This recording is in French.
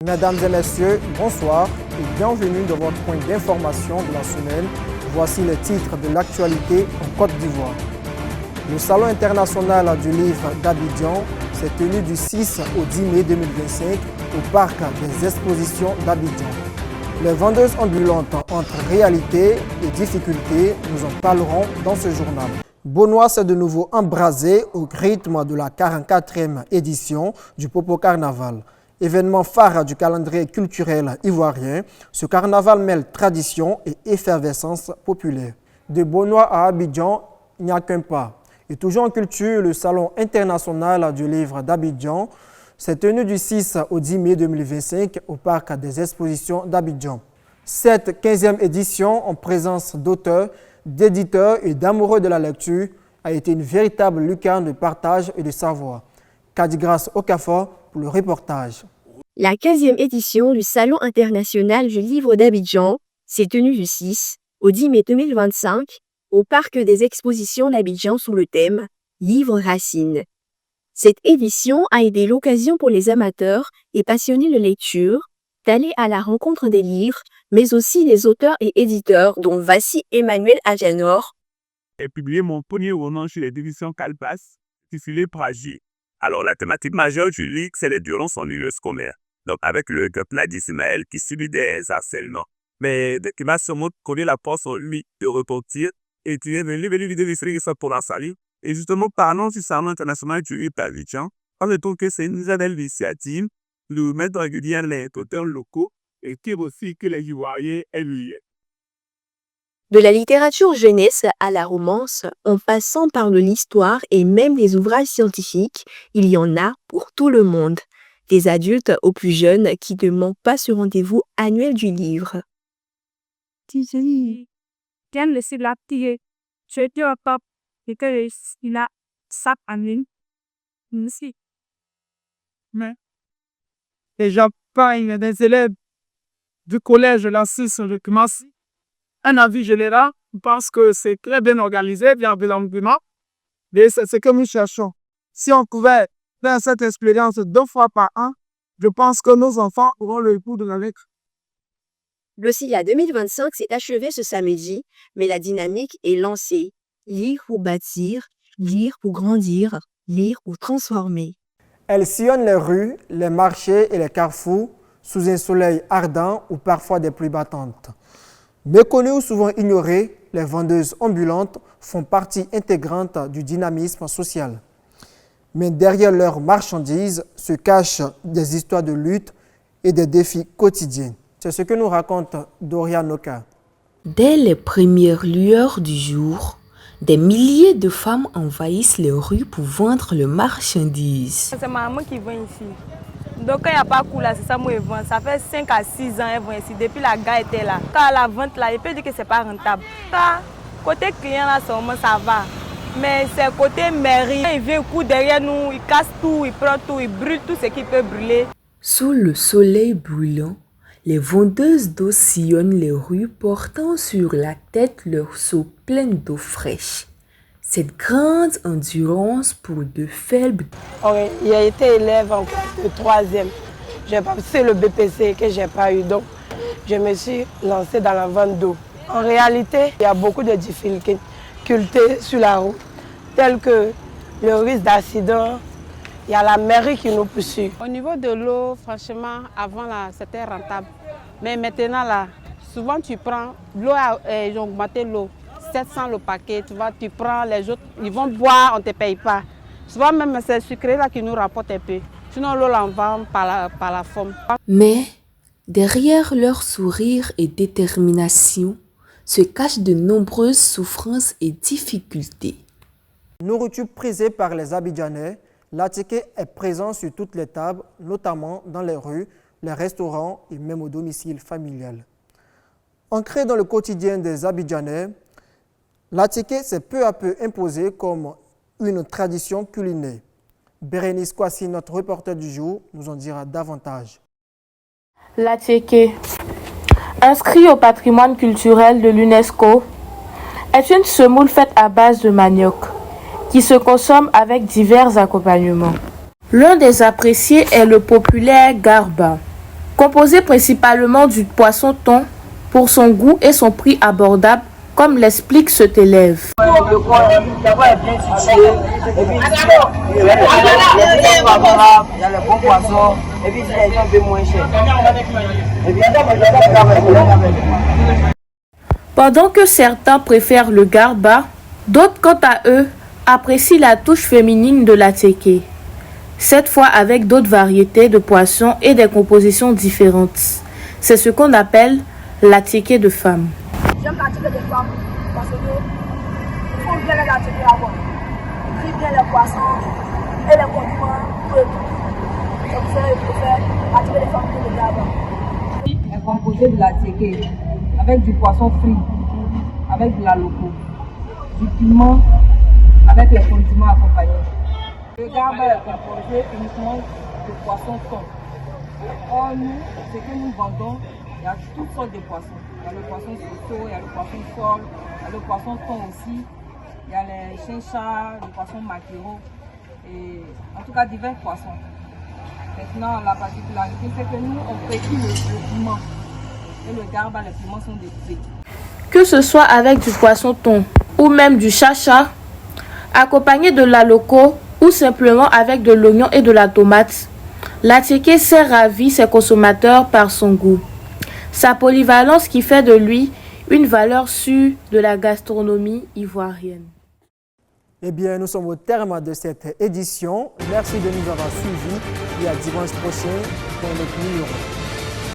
Mesdames et messieurs, bonsoir et bienvenue dans votre point d'information de la semaine. Voici les titres de l'actualité en Côte d'Ivoire. Le Salon international du livre d'Abidjan s'est tenu du 6 au 10 mai 2025 au parc des expositions d'Abidjan. Les vendeuses ambulantes entre réalité et difficultés, nous en parlerons dans ce journal. Beaunois s'est de nouveau embrasé au rythme de la 44e édition du Popo Carnaval. Événement phare du calendrier culturel ivoirien, ce carnaval mêle tradition et effervescence populaire. De Beaunois à Abidjan, il n'y a qu'un pas. Et toujours en culture, le Salon international du livre d'Abidjan s'est tenu du 6 au 10 mai 2025 au parc des expositions d'Abidjan. Cette 15e édition, en présence d'auteurs, d'éditeurs et d'amoureux de la lecture, a été une véritable lucarne de partage et de savoir. Kadigras Okafor pour le reportage. La 15e édition du Salon international du livre d'Abidjan s'est tenue du 6 au 10 mai 2025 au parc des expositions d'Abidjan sous le thème « Livres racines ». Cette édition a été l'occasion pour les amateurs et passionnés de lecture d'aller à la rencontre des livres, mais aussi des auteurs et éditeurs dont Vassi Emmanuel Agenor. J'ai publié mon premier roman chez les divisions Calpas, intitulé Pragie. Alors, la thématique majeure du livre, c'est les violences en milieu scolaire. Donc, avec le Gopna d'Ismaël qui subit des harcèlements. Mais dès qu'il m'a sûrement collé la force en lui de repartir, et tu es venu l'idée de faire ça pour la salir. Et justement, parlons du Salon international du livre d'Abidjan. On trouve que c'est une belle initiative de mettre en régulier les auteurs locaux et qui aussi que les Ivoiriens et lui. De la littérature jeunesse à la romance, en passant par de l'histoire et même les ouvrages scientifiques, il y en a pour tout le monde. Des adultes aux plus jeunes qui ne manquent pas ce rendez-vous annuel du livre. Mais déjà parmi des élèves du collège de la Suisse de Kumasi, un avis général, je pense que c'est très bien organisé, bien l'engouement. Et c'est ce que nous cherchons. Si on pouvait faire cette expérience 2 fois par an, je pense que nos enfants auront le goût de la lettre. Le SIA 2025 s'est achevé ce samedi, mais la dynamique est lancée. Lire pour bâtir, lire pour grandir, lire pour transformer. Elle sillonne les rues, les marchés et les carrefours sous un soleil ardent ou parfois des pluies battantes. Méconnues ou souvent ignorées, les vendeuses ambulantes font partie intégrante du dynamisme social. Mais derrière leurs marchandises se cachent des histoires de lutte et des défis quotidiens. C'est ce que nous raconte Doria Noka. Dès les premières lueurs du jour, des milliers de femmes envahissent les rues pour vendre leurs marchandises. C'est ma maman qui vend ici. Donc quand il n'y a pas de cours là, c'est ça moi je vends. Ça fait 5 à 6 ans qu'elle vend ici. Depuis la gare était là. Quand la vente là, je peux dire que c'est pas rentable. Ça, côté client là, ça va. Mais c'est côté mairie. Il vient coup derrière nous, il casse tout, il prend tout, il brûle tout ce qui peut brûler. Sous le soleil brûlant, les vendeuses d'eau sillonnent les rues portant sur la tête leurs seaux pleins d'eau fraîche. Cette grande endurance pour de faibles... Il a été élève en de 3e. J'ai passé le BPC que je n'ai pas eu. Donc, je me suis lancée dans la vente d'eau. En réalité, il y a beaucoup de difficultés sur la route, telles que le risque d'accident. Il y a la mairie qui nous poursuit. Au niveau de l'eau, franchement, avant là, c'était rentable. Mais maintenant là, souvent tu prends, l'eau a augmenté l'eau. 700 le paquet, tu vois, tu prends, les autres, ils vont boire, on ne te paye pas. Souvent même c'est le sucré là qui nous rapporte un peu. Sinon l'eau l'en vend par la forme. Mais derrière leur sourire et détermination se cachent de nombreuses souffrances et difficultés. Nourriture prisée par les Abidjanais, l'attiqué est présent sur toutes les tables, notamment dans les rues, les restaurants et même au domicile familial. Ancré dans le quotidien des Abidjanais, l'attiqué s'est peu à peu imposé comme une tradition culinaire. Bérénice Kwasi, notre reporter du jour, nous en dira davantage. L'attiqué, inscrit au patrimoine culturel de l'UNESCO, est une semoule faite à base de manioc qui se consomme avec divers accompagnements. L'un des appréciés est le populaire garba, Composé principalement du poisson thon pour son goût et son prix abordable, comme l'explique cet élève. Le corps d'abord est bien situé, et puis il y a le bon poisson, et puis c'est un peu moins cher. Pendant que certains préfèrent le garba, d'autres quant à eux apprécient la touche féminine de l'attiéké. Cette fois avec d'autres variétés de poissons et des compositions différentes. C'est ce qu'on appelle l'attiéké de femme. J'aime l'attiéké de femme parce que il faut bien l'attiéké avant. Il bien les poissons et les condiments pour tout. Donc ça, il faut faire l'attiéké de femme pour le garba. Est composé de l'attiéké avec du poisson frit, avec de la loco, du piment, avec les condiments accompagnés. Le garba est composé uniquement de poissons thon. Or, nous, ce que nous vendons, il y a toutes sortes de poissons. Il y a le poisson soto, il y a le poisson sol, il y a le poisson thon aussi, il y a les chinchas, le poisson maquereau, et en tout cas divers poissons. Maintenant, la particularité, c'est que nous, on précise le piment. Et le garba, les piments sont découpés. Que ce soit avec du poisson thon ou même du chacha, accompagné de la loco ou simplement avec de l'oignon et de la tomate, l'attiéké sait ravir ses consommateurs par son goût. Sa polyvalence qui fait de lui une valeur sûre de la gastronomie ivoirienne. Eh bien, nous sommes au terme de cette édition. Merci de nous avoir suivis et à dimanche prochain pour notre numéro.